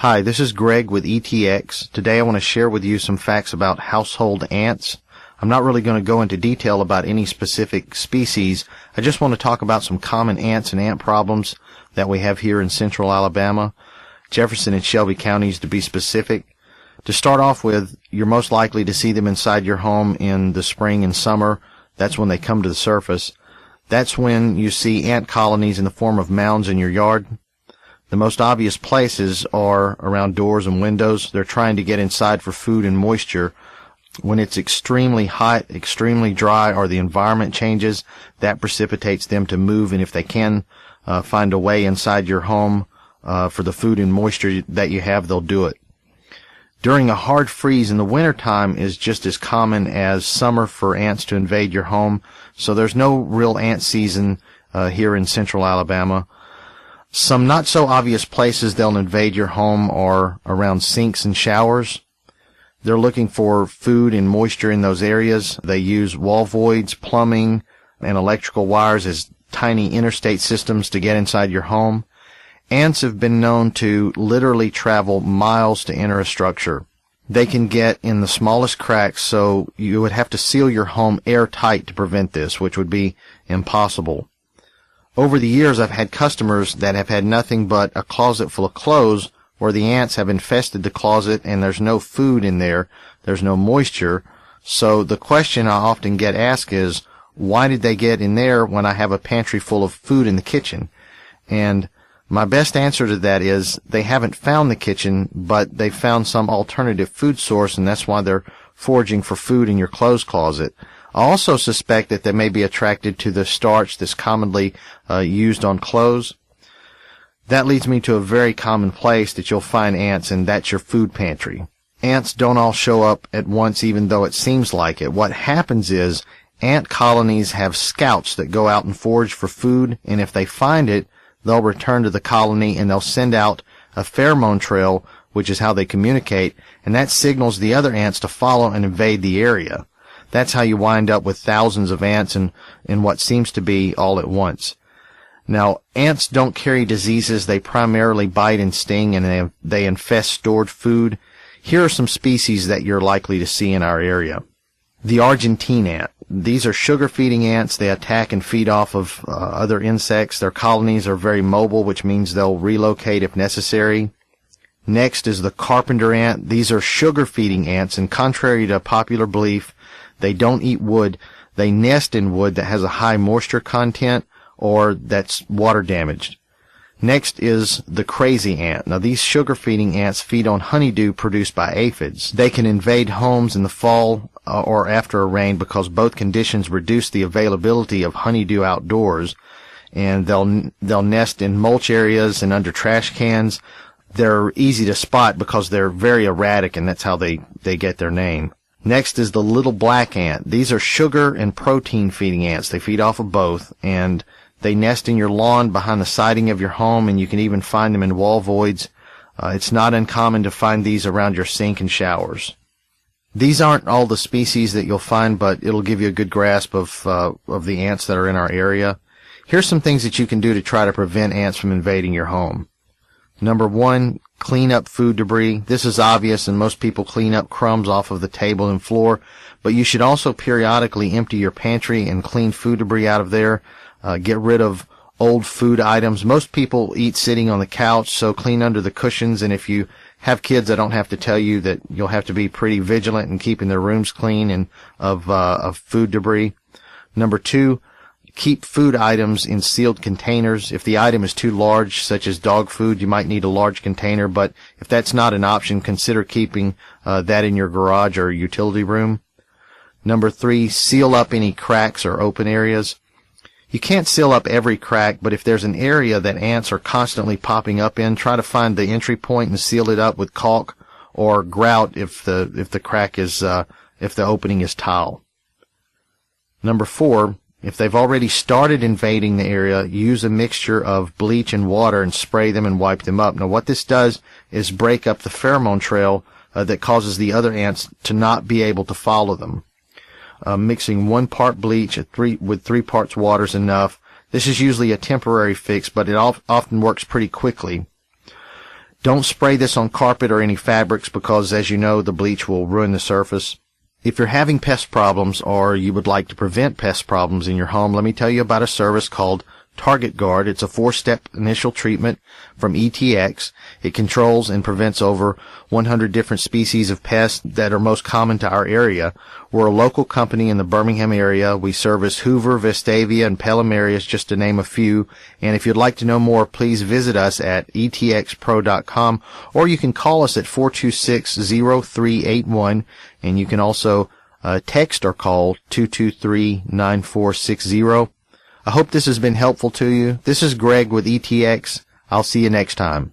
Hi, this is Greg with ETX. Today I want to share with you some facts about household ants. I'm not really going to go into detail about any specific species. I just want to talk about some common ants and ant problems that we have here in central Alabama, Jefferson and Shelby counties to be specific. To start off with, you're most likely to see them inside your home in the spring and summer. That's when they come to the surface. That's when you see ant colonies in the form of mounds in your yard. The most obvious places are around doors and windows. They're trying to get inside for food and moisture. When it's extremely hot, extremely dry, or the environment changes, that precipitates them to move, and if they can find a way inside your home for the food and moisture that you have, they'll do it. During a hard freeze in the wintertime is just as common as summer for ants to invade your home, so there's no real ant season here in central Alabama. Some not so obvious places they'll invade your home are around sinks and showers. They're looking for food and moisture in those areas. They use wall voids, plumbing, and electrical wires as tiny interstate systems to get inside your home. Ants have been known to literally travel miles to enter a structure. They can get in the smallest cracks, so you would have to seal your home airtight to prevent this, which would be impossible. Over the years, I've had customers that have had nothing but a closet full of clothes where the ants have infested the closet and there's no food in there, there's no moisture. So the question I often get asked is, why did they get in there when I have a pantry full of food in the kitchen? And my best answer to that is they haven't found the kitchen, but they found some alternative food source, and that's why they're foraging for food in your clothes closet. I also suspect that they may be attracted to the starch that's commonly used on clothes. That leads me to a very common place that you'll find ants, and that's your food pantry. Ants don't all show up at once, even though it seems like it. What happens is ant colonies have scouts that go out and forage for food, and if they find it, they'll return to the colony and they'll send out a pheromone trail, which is how they communicate, and that signals the other ants to follow and invade the area. That's how you wind up with thousands of ants in what seems to be all at once. Now, ants don't carry diseases. They primarily bite and sting, and they infest stored food. Here are some species that you're likely to see in our area. The Argentine ant. These are sugar-feeding ants. They attack and feed off of other insects. Their colonies are very mobile, which means they'll relocate if necessary. Next is the Carpenter ant. These are sugar-feeding ants, and contrary to popular belief, they don't eat wood. They nest in wood that has a high moisture content or that's water damaged. Next is the crazy ant. Now, these sugar-feeding ants feed on honeydew produced by aphids. They can invade homes in the fall or after a rain because both conditions reduce the availability of honeydew outdoors, and they'll nest in mulch areas and under trash cans. They're easy to spot because they're very erratic, and that's how they get their name. Next is the little black ant. These are sugar and protein feeding ants. They feed off of both, and they nest in your lawn behind the siding of your home, and you can even find them in wall voids. It's not uncommon to find these around your sink and showers. These aren't all the species that you'll find, but it'll give you a good grasp of the ants that are in our area. Here's some things that you can do to try to prevent ants from invading your home. Number one, clean up food debris. This is obvious, and most people clean up crumbs off of the table and floor, but you should also periodically empty your pantry and clean food debris out of there. Get rid of old food items. Most people eat sitting on the couch, so clean under the cushions, and if you have kids, I don't have to tell you that you'll have to be pretty vigilant in keeping their rooms clean and of food debris. Number two, keep food items in sealed containers. If the item is too large, such as dog food, you might need a large container, but if that's not an option, consider keeping that in your garage or utility room. Number three, seal up any cracks or open areas. You can't seal up every crack, but if there's an area that ants are constantly popping up in, try to find the entry point and seal it up with caulk or grout if the crack is if the opening is tile. Number four, if they've already started invading the area, use a mixture of bleach and water and spray them and wipe them up. Now, what this does is break up the pheromone trail that causes the other ants to not be able to follow them. Mixing 1 part bleach with 3 parts water is enough. This is usually a temporary fix, but it often works pretty quickly. Don't spray this on carpet or any fabrics because, as you know, the bleach will ruin the surface. If you're having pest problems or you would like to prevent pest problems in your home, let me tell you about a service called Target Guard. It's a 4-step initial treatment from ETX. It controls and prevents over 100 different species of pests that are most common to our area. We're a local company in the Birmingham area. We service Hoover, Vestavia, and Pelham areas, just to name a few. And if you'd like to know more, please visit us at etxpro.com, or you can call us at 426-0381, and you can also text or call 223-9460. I hope this has been helpful to you. This is Greg with ETX. I'll see you next time.